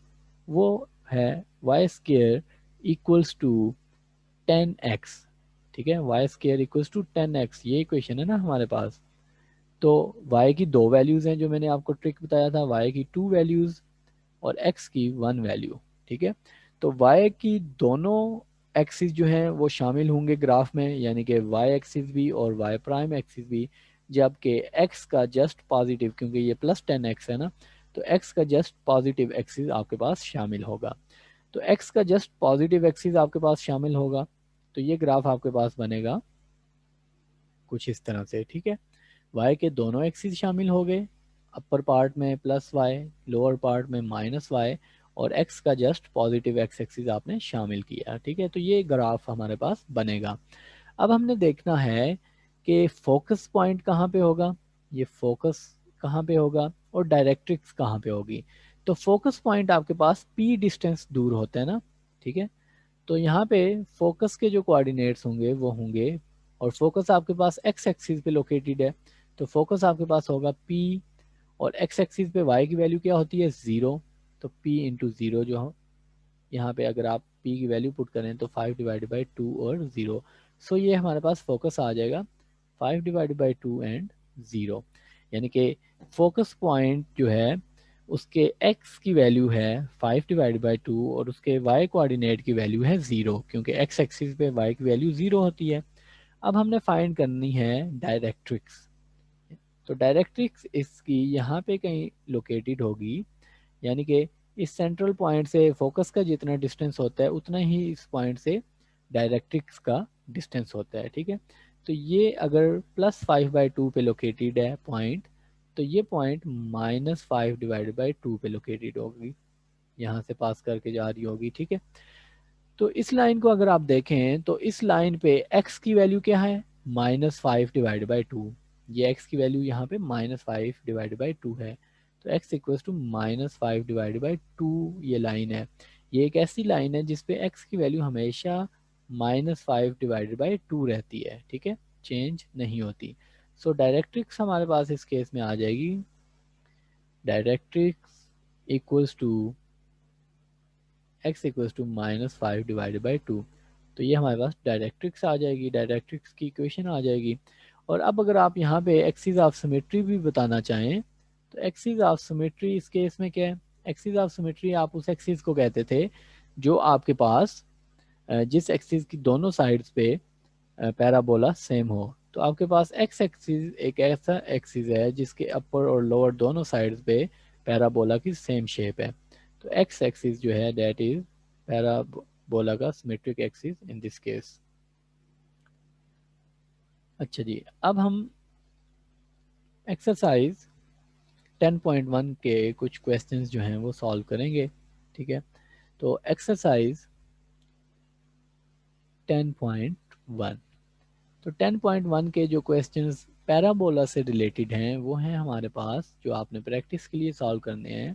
वो है y square equals to 10x, ठीक है, y square equals to 10x, ये इक्वेशन है ना हमारे पास। तो y की 2 वैल्यूज़ हैं जो मैंने आपको ट्रिक बताया था, y की 2 वैल्यूज़ और x की 1 वैल्यू, ठीक है। तो y की दोनों एक्सिस जो हैं वो शामिल होंगे ग्राफ में, यानी कि y एक्सिस भी और y प्राइम एक्सिस भी, जबकि x का जस्ट पॉजिटिव, क्योंकि ये प्लस 10x है ना, तो x का जस्ट पॉजिटिव एक्सिस आपके पास शामिल होगा। तो x का जस्ट पॉजिटिव एक्सिस आपके पास शामिल होगा, तो ये ग्राफ आपके पास बनेगा कुछ इस तरह से, ठीक है। y के दोनों एक्सिस शामिल हो गए, अपर पार्ट में प्लस वाई, लोअर पार्ट में माइनस वाई, और x का जस्ट पॉजिटिव x एक्सिस आपने शामिल किया, ठीक है। तो ये ग्राफ हमारे पास बनेगा। अब हमने देखना है कि फोकस पॉइंट कहाँ पे होगा, ये फोकस कहाँ पे होगा और डायरेक्ट्रिक्स कहाँ पे होगी। तो फोकस पॉइंट आपके पास p डिस्टेंस दूर होता है ना, ठीक है। तो यहाँ पे फोकस के जो कोऑर्डिनेट्स होंगे वो होंगे, और फोकस आपके पास x एक्सिस पे लोकेटेड है, तो फोकस आपके पास होगा p, और x एक्सिस पे y की वैल्यू क्या होती है 0, तो p इंटू ज़ीरो, जो हम यहाँ पे अगर आप p की वैल्यू पुट करें तो 5 डिवाइडेड बाई 2 और 0, सो ये हमारे पास फोकस आ जाएगा 5 डिवाइडेड बाई 2 एंड 0, यानी कि फोकस पॉइंट जो है उसके x की वैल्यू है 5 डिवाइडेड बाई 2 और उसके y कोऑर्डिनेट की वैल्यू है 0, क्योंकि x एक्सिस पे y की वैल्यू 0 होती है। अब हमने फाइंड करनी है डायरेक्ट्रिक्स। तो डायरेक्ट्रिक्स इसकी यहाँ पे कहीं लोकेटेड होगी, यानी कि इस सेंट्रल पॉइंट से फोकस का जितना डिस्टेंस होता है उतना ही इस पॉइंट से डायरेक्ट्रिक्स का डिस्टेंस होता है, ठीक है। तो ये अगर +5/2 पे लोकेटेड है पॉइंट, तो ये पॉइंट -5 डिवाइडेड बाई 2 पे लोकेटेड होगी, यहाँ से पास करके जा रही होगी, ठीक है। तो इस लाइन को अगर आप देखें तो इस लाइन पे x की वैल्यू क्या है -5 डिवाइडेड बाई 2, ये x की वैल्यू यहाँ पे -5 डिवाइडेड बाई 2 है, तो x equals to -5 divided by 2 ये लाइन है। ये एक ऐसी लाइन है जिसपे x की वैल्यू हमेशा -5 डिवाइडेड बाई 2 रहती है, ठीक है, चेंज नहीं होती। सो डायरेक्ट्रिक्स हमारे पास इस केस में आ जाएगी, directrix equals to x equals to -5 divided by 2, तो ये हमारे पास डायरेक्ट्रिक्स आ जाएगी, डायरेक्ट्रिक्स की इक्वेशन आ जाएगी। और अब अगर आप यहाँ पे एक्सिस ऑफ सिमेट्री भी बताना चाहें, तो एक्सिस ऑफ सिमेट्री इस केस में क्या है, एक्सिस ऑफ सिमेट्री आप उस एक्सिस को कहते थे जो आपके पास जिस एक्सिस की दोनों साइड्स पे पैराबोला सेम हो। तो आपके पास एक्स एक्सिस एक ऐसा एक्सिस है जिसके अपर और लोअर दोनों साइड्स पे पैराबोला की सेम शेप है। तो एक्स एक्सिस जो है दैट इज पैराबोला का symmetric axis in this case. अच्छा जी, अब हम एक्सरसाइज 10.1 के कुछ क्वेश्चंस जो हैं वो सॉल्व करेंगे, ठीक है। तो एक्सरसाइज 10.1, तो 10.1 के जो क्वेश्चंस पैराबोला से रिलेटेड हैं वो हैं हमारे पास, जो आपने प्रैक्टिस के लिए सॉल्व करने हैं,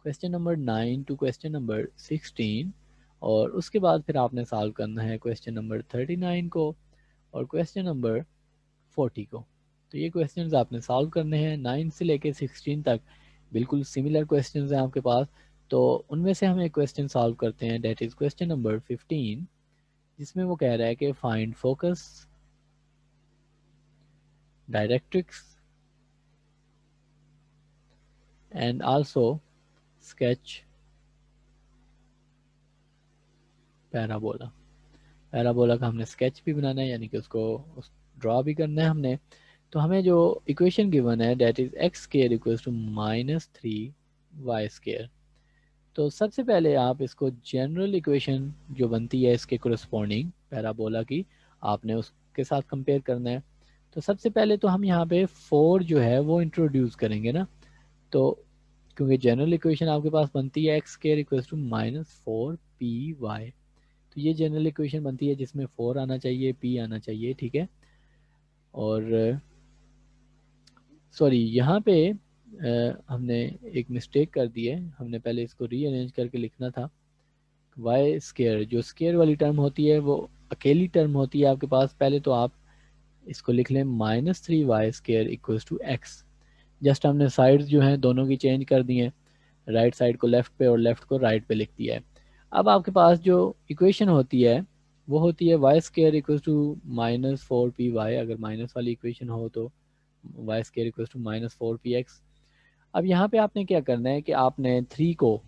question number 9 to question number 16, और उसके बाद फिर आपने सॉल्व करना है क्वेश्चन नंबर 39 को और क्वेश्चन नंबर 40 को। तो ये क्वेश्चंस आपने सॉल्व करने हैं 9 से लेके 16 तक, बिल्कुल सिमिलर क्वेश्चंस हैं आपके पास। तो उनमें से हम एक क्वेश्चन सॉल्व करते हैं, डेट इज क्वेश्चन नंबर 15, जिसमें वो कह रहा है कि find focus, directrix and also sketch parabola. Parabola का हमने स्केच भी बनाना है, यानी कि उसको उस ड्रॉ भी करना है हमने। तो हमें जो इक्वेशन गिवन है that is x square equals to -3 y²। तो सबसे पहले आप इसको जनरल इक्वेशन जो बनती है इसके कोरस्पॉन्डिंग पैराबोला की, आपने उसके साथ कंपेयर करना है। तो सबसे पहले तो हम यहाँ पे 4 जो है वो इंट्रोड्यूस करेंगे ना। तो क्योंकि जनरल इक्वेशन आपके पास बनती है x square equals to -4py, तो ये जनरल इक्वेशन बनती है जिसमें 4 आना चाहिए, p आना चाहिए, ठीक है। और सॉरी यहाँ पे हमने एक मिस्टेक कर दी है, हमने पहले इसको रीअरेंज करके लिखना था। वाई स्केयर, जो स्केयर वाली टर्म होती है वो अकेली टर्म होती है आपके पास। पहले तो आप इसको लिख लें -3y² equals to x. Just हमने साइड्स जो हैं दोनों की चेंज कर दी हैं, राइट साइड को लेफ्ट पे और लेफ्ट को राइट पे लिख दिया है। अब आपके पास जो इक्वेशन होती है वो होती है y² इक्वल्स टू -4py। अगर माइनस वाली इक्वेशन हो तो y² इक्वल्स टू -4px। अब यहाँ पे आपने क्या करना है कि आपने 3 को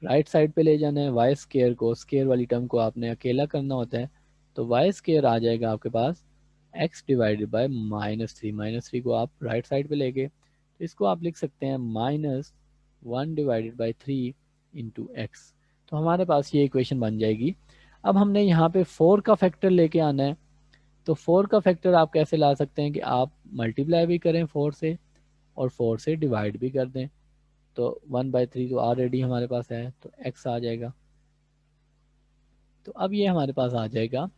राइट साइड पे ले जाना है, y² को, स्केयर वाली टर्म को आपने अकेला करना होता है। तो y² आ जाएगा आपके पास x डिवाइडेड बाय -3। -3 को आप राइट साइड पे लेके तो इसको आप लिख सकते हैं -1 डिवाइडेड बाय 3 इंटू एक्स। तो हमारे पास ये इक्वेशन बन जाएगी। अब हमने यहाँ पे 4 का फैक्टर लेके आना है। तो 4 का फैक्टर आप कैसे ला सकते हैं कि आप मल्टीप्लाई भी करें 4 से और 4 से डिवाइड भी कर दें। तो 1/3 तो ऑलरेडी हमारे पास है, तो x आ जाएगा। तो अब ये हमारे पास आ जाएगा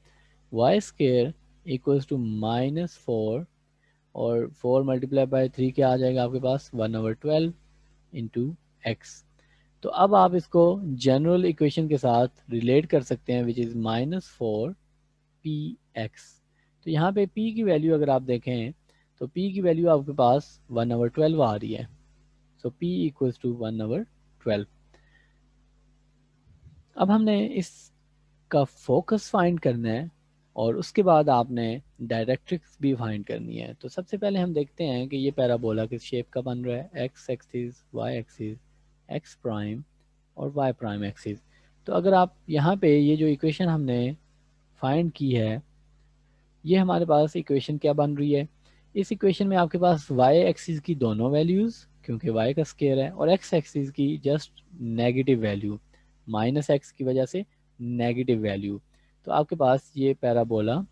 y² इक्वल्स टू -4 और 4 मल्टीप्लाई बाय 3 क्या आ जाएगा आपके पास 1/12 इंटू एक्स। तो अब आप इसको जनरल इक्वेशन के साथ रिलेट कर सकते हैं विच इज़ -4px। तो यहाँ पे p की वैल्यू अगर आप देखें तो p की वैल्यू आपके पास 1/12 आ रही है। सो p इक्वल्स टू 1/12। अब हमने इसका फोकस फाइंड करना है और उसके बाद आपने डायरेक्ट्रिक्स भी फाइंड करनी है। तो सबसे पहले हम देखते हैं कि ये पैराबोला किस शेप का बन रहा है, x axis, y axis, x prime और वाई प्राइम एक्सिस। तो अगर आप यहाँ पे ये जो इक्वेशन हमने फाइंड की है, ये हमारे पास इक्वेशन क्या बन रही है, इस इक्वेशन में आपके पास वाई एक्सिस की दोनों वैल्यूज़, क्योंकि वाई का स्केयर है, और एक्स एक्सिस की जस्ट नेगेटिव वैल्यू, -x की वजह से नेगेटिव वैल्यू। तो आपके पास ये पैराबोला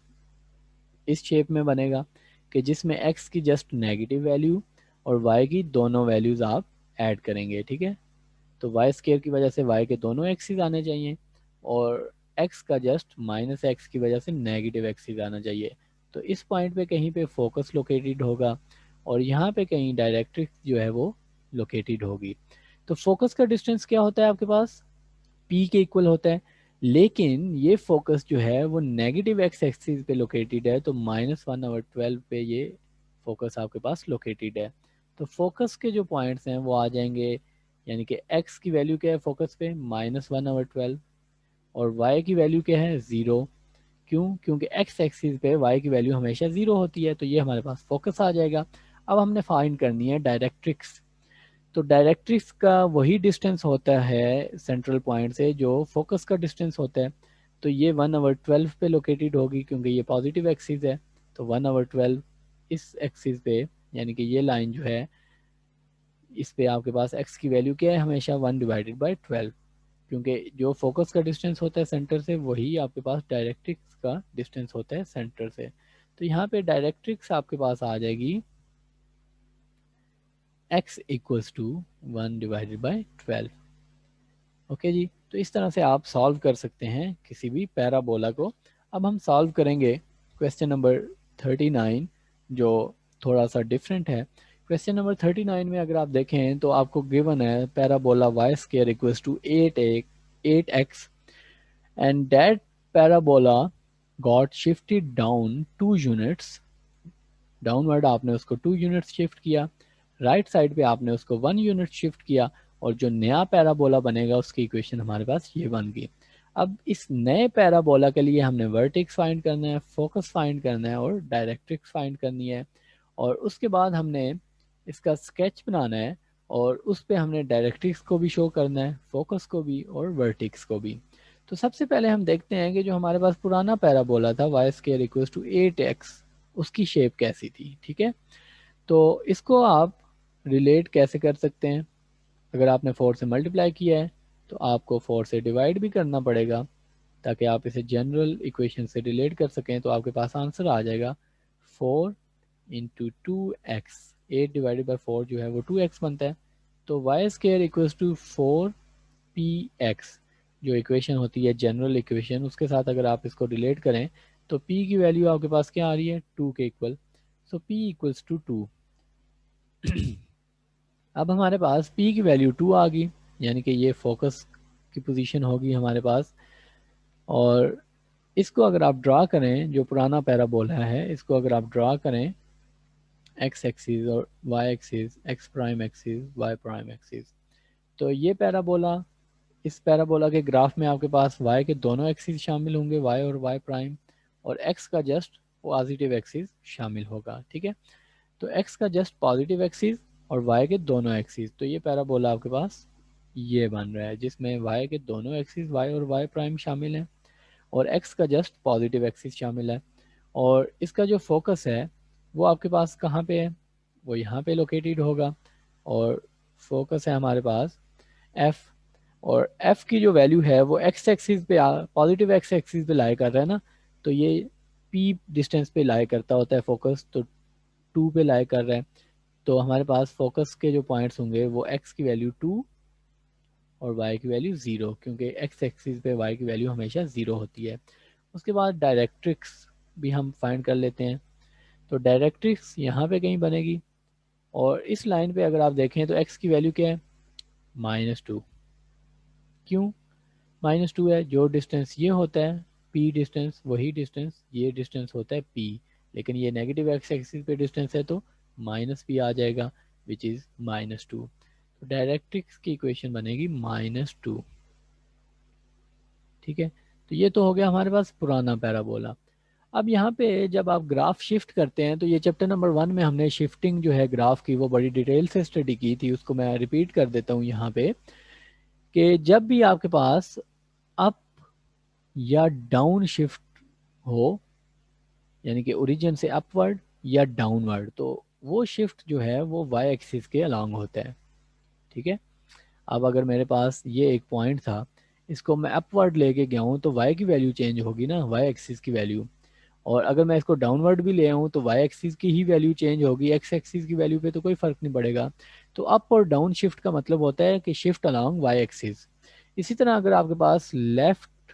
इस शेप में बनेगा कि जिसमें x की जस्ट नेगेटिव वैल्यू और y की दोनों वैल्यूज़ आप ऐड करेंगे, ठीक है। तो वाई स्केयर की वजह से y के दोनों एक्सिस आने चाहिए और x का जस्ट -x की वजह से नेगेटिव एक्सिस आना चाहिए। तो इस पॉइंट पे कहीं पे फोकस लोकेटेड होगा और यहाँ पे कहीं डायरेक्ट्रिक्स जो है वो लोकेटेड होगी। तो फोकस का डिस्टेंस क्या होता है आपके पास, p के इक्वल होता है, लेकिन ये फोकस जो है वो नेगेटिव एक्स एक्सिस पे लोकेटेड है। तो -1/12 पे ये फोकस आपके पास लोकेटेड है। तो फोकस के जो पॉइंट्स हैं वो आ जाएंगे, यानी कि x की वैल्यू क्या है फोकस पे -1/12 और y की वैल्यू क्या है 0। क्यों, क्योंकि x एक्सिस पे y की वैल्यू हमेशा 0 होती है। तो ये हमारे पास फोकस आ जाएगा। अब हमने फाइंड करनी है डायरेक्ट्रिक्स। तो डायरेक्ट्रिक्स का वही डिस्टेंस होता है सेंट्रल पॉइंट से जो फोकस का डिस्टेंस होता है। तो ये 1/12 पे लोकेटेड होगी क्योंकि ये पॉजिटिव एक्सिस है। तो 1/12 इस एक्सिस पे, यानी कि ये लाइन जो है इस पे आपके पास x की वैल्यू क्या है हमेशा 1/12, क्योंकि जो फोकस का डिस्टेंस होता है सेंटर से वही आपके पास डायरेक्ट्रिक्स का डिस्टेंस होता है सेंटर से। तो यहाँ पे डायरेक्ट्रिक्स आपके पास आ जाएगी x इक्वल्स टू 1/12। ओके जी, तो इस तरह से आप सॉल्व कर सकते हैं किसी भी पैराबोला को। अब हम सॉल्व करेंगे क्वेश्चन नंबर 39 जो थोड़ा सा डिफरेंट है। क्वेश्चन नंबर 39 में अगर आप देखें तो आपको गिवन है parabola y² equals to 8x and that parabola got shifted down 2 units. Downward आपने उसको 2 यूनिट्स शिफ्ट किया, राइट साइड पे आपने उसको 1 यूनिट शिफ्ट किया और जो नया पैराबोला बनेगा उसकी इक्वेशन हमारे पास ये बन गई। अब इस नए पैराबोला के लिए हमने वर्टेक्स फाइंड करना है, फोकस फाइंड करना है और डायरेक्ट्रिक्स फाइंड करनी है और उसके बाद हमने इसका स्केच बनाना है और उस पर हमने डायरेक्ट्रिक्स को भी शो करना है, फोकस को भी और वर्टेक्स को भी। तो सबसे पहले हम देखते हैं कि जो हमारे पास पुराना पैराबोला था y² इक्वल्स टू 8x, उसकी शेप कैसी थी, ठीक है। तो इसको आप रिलेट कैसे कर सकते हैं, अगर आपने 4 से मल्टीप्लाई किया है तो आपको 4 से डिवाइड भी करना पड़ेगा ताकि आप इसे जनरल इक्वेशन से रिलेट कर सकें। तो आपके पास आंसर आ जाएगा 4 इंटू 2x, 8 डिवाइडेड बाई 4 जो है वो 2x बनता है। तो Y square equals to 4px जो इक्वेशन होती है जनरल इक्वेशन, उसके साथ अगर आप इसको रिलेट करें तो p की वैल्यू आपके पास क्या आ रही है, 2 के equal. So p equals to 2। अब हमारे पास p की वैल्यू 2 आ गई, यानी कि ये फोकस की पोजीशन होगी हमारे पास। और इसको अगर आप ड्रा करें, जो पुराना पैराबोला है इसको अगर आप ड्रा करें x एक्सिस और y axis, x prime axis, y prime axis, तो ये पैराबोला, इस पैराबोला के ग्राफ में आपके पास y के दोनों एक्सिस शामिल होंगे, y और y प्राइम, और x का जस्ट पॉजिटिव एक्सिस शामिल होगा, ठीक है। तो x का जस्ट पॉजिटिव एक्सिस और y के दोनों एक्सिस, तो ये पैराबोला आपके पास ये बन रहा है जिसमें y के दोनों एक्सिस y और y प्राइम शामिल हैं और x का जस्ट पॉजिटिव एक्सिस शामिल है। और इसका जो फोकस है वो आपके पास कहाँ पे है, वो यहाँ पे लोकेटेड होगा। और फोकस है हमारे पास f, और f की जो वैल्यू है वो x एक्सिस पे पॉजिटिव x एक्सिस पे लाई कर रहा है ना, तो ये p डिस्टेंस पे लाई करता होता है फोकस, तो 2 पे लाई कर रहा है। तो हमारे पास फोकस के जो पॉइंट्स होंगे वो x की वैल्यू 2 और y की वैल्यू 0, क्योंकि x एक्सिस पे y की वैल्यू हमेशा 0 होती है। उसके बाद डायरेक्ट्रिक्स भी हम फाइंड कर लेते हैं। तो डायरेक्ट्रिक्स यहाँ पे कहीं बनेगी, और इस लाइन पे अगर आप देखें तो x की वैल्यू क्या है, -2। क्यों -2 है, जो डिस्टेंस ये होता है p डिस्टेंस, वही डिस्टेंस ये डिस्टेंस होता है p, लेकिन ये नेगेटिव x एक्सिस पे डिस्टेंस है तो -p आ जाएगा विच इज़ -2। तो डायरेक्ट्रिक्स की इक्वेशन बनेगी -2, ठीक है। तो ये तो हो गया हमारे पास पुराना पैराबोला। अब यहाँ पे जब आप ग्राफ शिफ्ट करते हैं, तो ये चैप्टर नंबर 1 में हमने शिफ्टिंग जो है ग्राफ की वो बड़ी डिटेल से स्टडी की थी, उसको मैं रिपीट कर देता हूँ यहाँ पे, कि जब भी आपके पास अप या डाउन शिफ्ट हो, यानी कि ओरिजिन से अपवर्ड या डाउनवर्ड, तो वो शिफ्ट जो है वो वाई एक्सिस के अलोंग होता है, ठीक है। अब अगर मेरे पास ये एक पॉइंट था, इसको मैं अपवर्ड लेके गया हूँ तो वाई की वैल्यू चेंज होगी ना, वाई एक्सिस की वैल्यू। और अगर मैं इसको डाउनवर्ड भी ले आऊँ तो वाई एक्सिस की ही वैल्यू चेंज होगी, एक्स एक्सिस की वैल्यू पे तो कोई फर्क नहीं पड़ेगा। तो अप और डाउन शिफ्ट का मतलब होता है कि शिफ्ट अलोंग वाई एक्सिस। इसी तरह अगर आपके पास लेफ्ट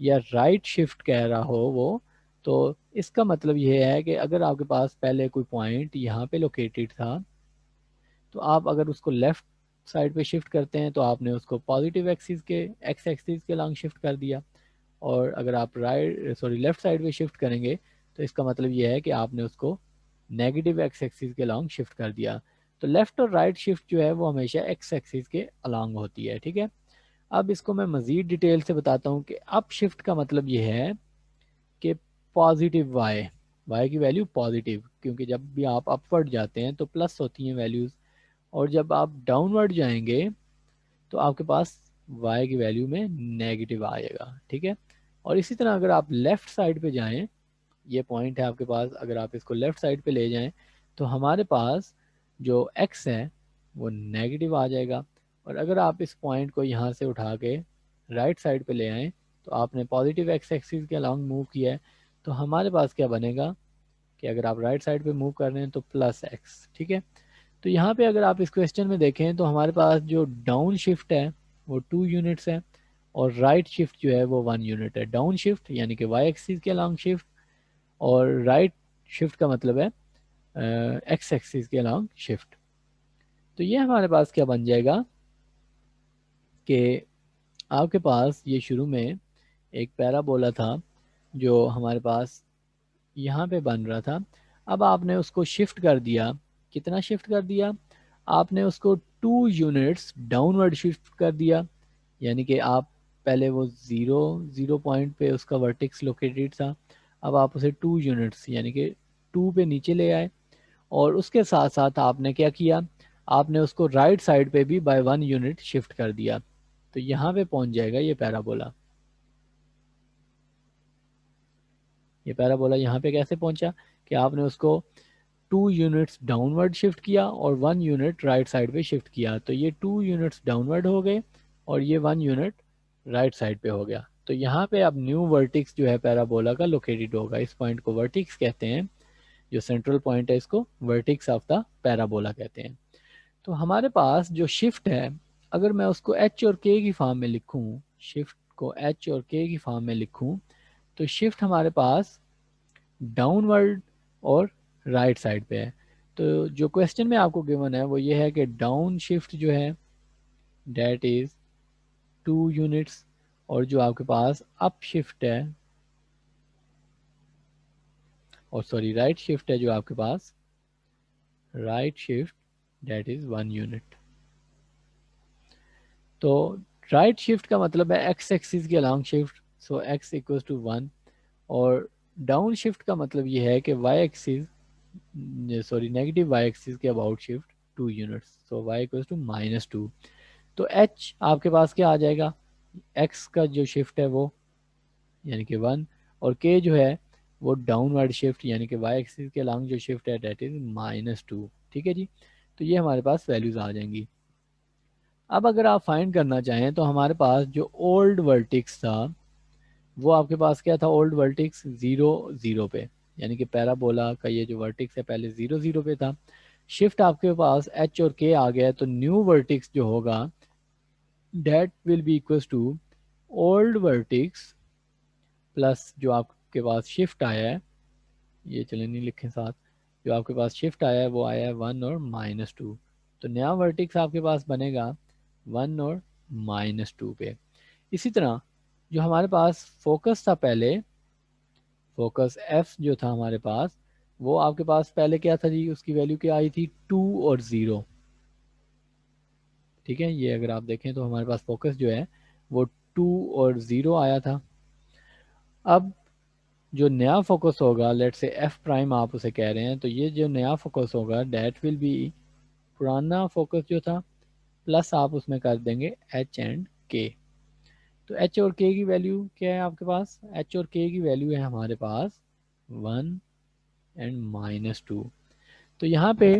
या राइट शिफ्ट कह रहा हो वो, तो इसका मतलब ये है कि अगर आपके पास पहले कोई पॉइंट यहाँ पे लोकेटेड था, तो आप अगर उसको लेफ्ट साइड पे शिफ्ट करते हैं तो आपने उसको पॉजिटिव एक्सिस के, एक्स एक्सिस के लॉन्ग शिफ्ट कर दिया। और अगर आप लेफ्ट साइड पे शिफ्ट करेंगे तो इसका मतलब ये है कि आपने उसको नेगेटिव एक्स एक्सिस के लॉन्ग शिफ्ट कर दिया। तो लेफ्ट और राइट शिफ्ट जो है वो हमेशा एक्स एक्सिस के अलॉन्ग होती है, ठीक है। अब इसको मैं मज़ीद डिटेल से बताता हूँ कि अप शिफ्ट का मतलब ये है कि पॉजिटिव वाई, वाई की वैल्यू पॉजिटिव, क्योंकि जब भी आप अपवर्ड जाते हैं तो प्लस होती हैं वैल्यूज़, और जब आप डाउनवर्ड जाएंगे तो आपके पास y की वैल्यू में नेगेटिव आएगा, ठीक है। और इसी तरह अगर आप लेफ़्ट साइड पे जाएं, ये पॉइंट है आपके पास, अगर आप इसको लेफ़्ट साइड पे ले जाएं तो हमारे पास जो x है वो नेगेटिव आ जाएगा। और अगर आप इस पॉइंट को यहाँ से उठा के राइट साइड पे ले आएँ तो आपने पॉजिटिव x एक्सिस के अलॉन्ग मूव किया है, तो हमारे पास क्या बनेगा कि अगर आप राइट साइड पे मूव कर रहे हैं तो +x, ठीक है। तो यहाँ पे अगर आप इस क्वेश्चन में देखें तो हमारे पास जो डाउन शिफ्ट है वो 2 यूनिट्स है, और राइट शिफ्ट जो है वो 1 यूनिट है। डाउन शिफ्ट यानी कि वाई एक्सिस के अलॉन्ग शिफ्ट, और राइट शिफ्ट का मतलब है एक्स एक्सिस के अलॉन्ग शिफ्ट। तो ये हमारे पास क्या बन जाएगा कि आपके पास ये शुरू में एक पैराबोला था जो हमारे पास यहाँ पे बन रहा था। अब आपने उसको शिफ्ट कर दिया, कितना शिफ्ट कर दिया, आपने उसको 2 यूनिट्स डाउनवर्ड शिफ्ट कर दिया, यानी कि आप पहले वो 0 पॉइंट पे उसका वर्टेक्स लोकेटेड था, अब आप उसे 2 यूनिट्स यानी कि 2 पे नीचे ले आए। और उसके साथ साथ आपने क्या किया, आपने उसको राइट साइड पे भी बाय 1 यूनिट शिफ्ट कर दिया, तो यहाँ पे पहुंच जाएगा ये पैराबोला। ये पैराबोला यहाँ पे कैसे पहुंचा कि आपने उसको 2 यूनिट्स डाउनवर्ड शिफ्ट किया और 1 यूनिट राइट साइड पे शिफ्ट किया, तो ये 2 यूनिट्स डाउनवर्ड हो गए और ये 1 यूनिट राइट साइड पे हो गया। तो यहाँ पे अब न्यू वर्टिक्स जो है पैराबोला का लोकेटेड होगा। इस पॉइंट को वर्टिक्स कहते हैं, जो सेंट्रल पॉइंट है इसको वर्टिक्स ऑफ द पैराबोला कहते हैं। तो हमारे पास जो शिफ्ट है, अगर मैं उसको एच और के की फॉर्म में लिखूं, शिफ्ट को एच और के की फॉर्म में लिखूं, तो शिफ्ट हमारे पास डाउनवर्ड और राइट साइड पे है। तो जो क्वेश्चन में आपको गिवन है वो ये है कि डाउन शिफ्ट जो है डेट इज 2 यूनिट्स, और जो आपके पास अप शिफ्ट है, और सॉरी राइट शिफ्ट है जो आपके पास, right shift that is 1 unit. तो राइट शिफ्ट का मतलब है एक्स एक्सिस के along shift, so x equals to 1, और डाउन शिफ्ट का मतलब ये है कि y axis, sorry negative y axis के about shift 2 units, so y equals to -2। तो एच आपके पास क्या आ जाएगा, एक्स का जो शिफ्ट है वो यानी कि 1, और के जो है वो डाउनवर्ड शिफ्ट यानी कि वाई एक्सिस के अलॉन्ग जो शिफ्ट है डेट इज -2। ठीक है जी, तो ये हमारे पास वैल्यूज आ जाएंगी। अब अगर आप फाइंड करना चाहें तो हमारे पास जो ओल्ड वर्टिक्स था वो आपके पास क्या था, ओल्ड वर्टिक्स 0 0 पे, यानी कि पैराबोला का ये जो वर्टिक्स है पहले 0 0 पे था। शिफ्ट आपके पास एच और के आ गया, तो न्यू वर्टिक्स जो होगा that will be equal to old vertex plus जो आपके पास शिफ्ट आया है, ये चले नहीं लिखें साथ, जो आपके पास शिफ्ट आया है वो आया है 1 और -2। तो नया वर्टिक्स आपके पास बनेगा 1 और -2 पे। इसी तरह जो हमारे पास फोकस था पहले, फोकस एफ जो था हमारे पास, वो आपके पास पहले क्या था जी, उसकी वैल्यू क्या आई थी, 2 और 0। ठीक है, ये अगर आप देखें तो हमारे पास फोकस जो है वो 2 और 0 आया था। अब जो नया फोकस होगा, लेट से एफ प्राइम आप उसे कह रहे हैं, तो ये जो नया फोकस होगा डेट विल बी पुराना फोकस जो था प्लस आप उसमें कर देंगे एच एंड के। तो एच और के की वैल्यू क्या है आपके पास, एच और के की वैल्यू है हमारे पास 1 एंड -2। तो यहाँ पे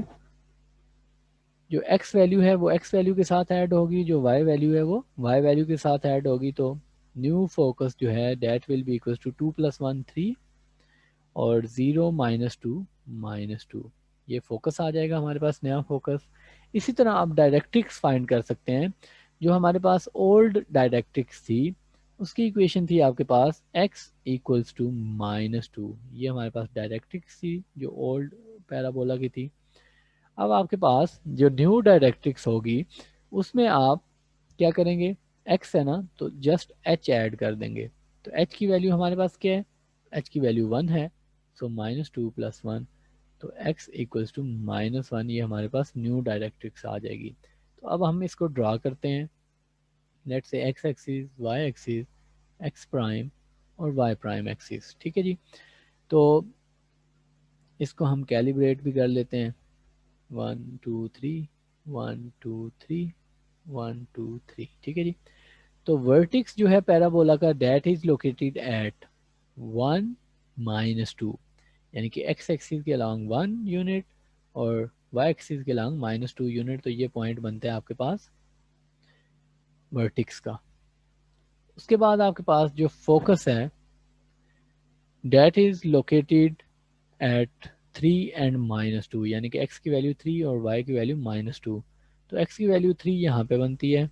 जो x वैल्यू है वो x वैल्यू के साथ ऐड होगी, जो y वैल्यू है वो y वैल्यू के साथ ऐड होगी। तो न्यू फोकस जो है that will be equal to 2 + 1 3 और 0 -2 -2, ये फोकस आ जाएगा हमारे पास नया फोकस। इसी तरह आप डायरेक्ट्रिक्स फाइंड कर सकते हैं। जो हमारे पास ओल्ड डायरेक्ट्रिक्स थी उसकी इक्वेशन थी आपके पास x इक्वल्स टू -2, ये हमारे पास डायरेक्ट्रिक्स थी जो ओल्ड पैराबोला की थी। अब आपके पास जो न्यू डायरेक्ट्रिक्स होगी उसमें आप क्या करेंगे, x है ना, तो जस्ट h ऐड कर देंगे। तो h की वैल्यू हमारे पास क्या है, h की वैल्यू 1 है, सो -2 + 1, तो x इक्वल्स टू -1, ये हमारे पास न्यू डायरेक्ट्रिक्स आ जाएगी। तो अब हम इसको ड्रा करते हैं, लेट से x axis, y axis, x prime और y प्राइम एक्सिस। ठीक है जी, तो इसको हम कैलिब्रेट भी कर लेते हैं, 1 2 3 1 2 3 1 2 3। ठीक है जी, तो वर्टिक्स जो है पैराबोला का डेट इज लोकेटेड एट 1 -2, यानी कि x एक्सिस के अलॉन्ग 1 यूनिट और y एक्सिस के अलॉन्ग -2 यूनिट। तो ये पॉइंट बनता है आपके पास वर्टिक्स का। उसके बाद आपके पास जो फोकस है that is located at 3 and -2, यानी कि x की वैल्यू 3 और y की वैल्यू -2। तो x की वैल्यू 3 यहाँ पे बनती है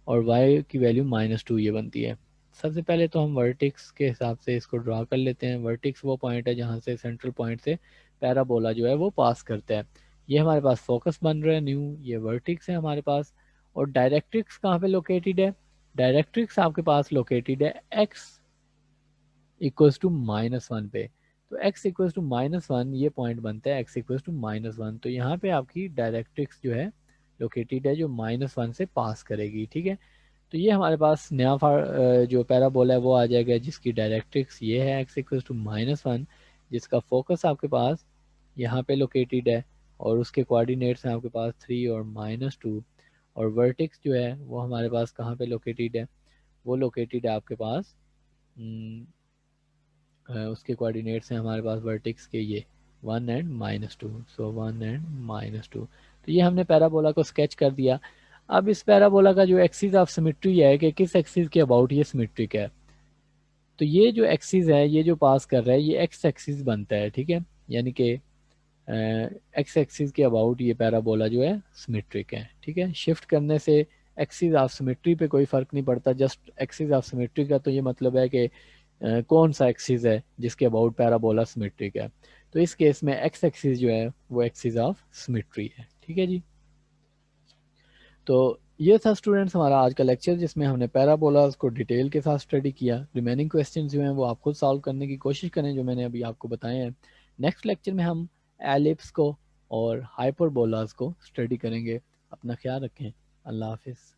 और y की वैल्यू -2 ये बनती है। सबसे पहले तो हम वर्टिक्स के हिसाब से इसको ड्रा कर लेते हैं। वर्टिक्स वो पॉइंट है जहाँ से सेंट्रल पॉइंट से पैराबोला जो है वो पास करता है। ये हमारे पास फोकस बन रहा है न्यू, ये वर्टिक्स है हमारे पास। और डायरेक्ट्रिक्स कहाँ पे लोकेटेड है, डायरेक्ट्रिक्स आपके पास लोकेटेड है x इक्वल्स टू -1 पे। तो x इक्वल्स टू -1 ये पॉइंट बनता है x इक्वल्स टू -1। तो यहाँ पे आपकी डायरेक्ट्रिक्स जो है लोकेटेड है जो -1 से पास करेगी। ठीक है, तो ये हमारे पास नया जो पैराबोला है वो आ जाएगा जिसकी डायरेक्ट्रिक्स ये है x इक्वल्स टू -1, जिसका फोकस आपके पास यहाँ पे लोकेटेड है और उसके कोऑर्डिनेट्स हैं आपके पास 3 और -2। और वर्टिक्स जो है वो हमारे पास कहाँ पे लोकेटेड है, वो लोकेटेड है आपके पास उसके कोऑर्डिनेट्स हैं हमारे पास वर्टिक्स के ये 1 एंड -2, सो 1 एंड -2। तो ये हमने पैराबोला को स्केच कर दिया। अब इस पैराबोला का जो एक्सिस ऑफ सिमेट्री है कि किस एक्सिस के अबाउट ये सिमेट्रिक है, तो ये जो एक्सिस है, ये जो पास कर रहा है, ये एक्स एक्सिस बनता है, ठीक है। यानी कि एक्स एक्सिस के अबाउट ये पैराबोला जो है सिमेट्रिक है, ठीक है। शिफ्ट करने से एक्सिस ऑफ सिमेट्री पे कोई फ़र्क नहीं पड़ता, जस्ट एक्सिस ऑफ सिमेट्री का तो ये मतलब है कि कौन सा एक्सिस है जिसके अबाउट पैराबोला सिमेट्रिक है। तो इस केस में एक्स एक्सिस जो है वो एक्सिस ऑफ सिमेट्री है, ठीक है जी। तो ये था स्टूडेंट्स हमारा आज का लेक्चर, जिसमें हमने पैराबोलास को डिटेल के साथ स्टडी किया। रिमेनिंग क्वेश्चंस जो हैं वो आप खुद सॉल्व करने की कोशिश करें, जो मैंने अभी आपको बताए हैं। नेक्स्ट लेक्चर में हम एलिप्स को और हाइपरबोलास को स्टडी करेंगे। अपना ख्याल रखें। अल्लाह हाफिज़।